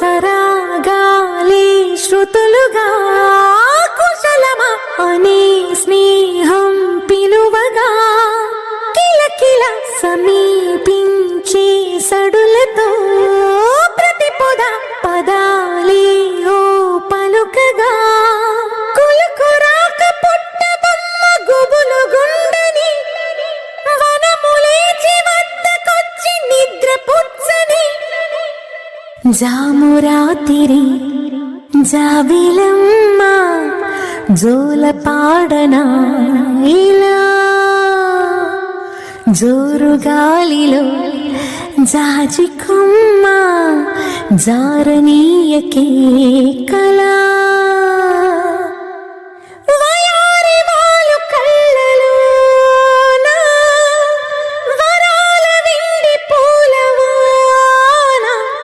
సరాగాలే శృతులుగా కుశలమా అనే స్నేహం పిలువగా కిలకిల సమీపించే సడులతో ప్రతి పదాలే ఓ పలుకగా కులుకురాక పుట్టబొమ్మ గుబులు గుండని వనములేచి వద్దకొచ్చి నిద్ర పుచ్చని జామురాతిరి జాబిలమ్మ జోల పాడనా ఇలా జోరు గాలిలో జాజి కొమ్మ జారనీయకే కళా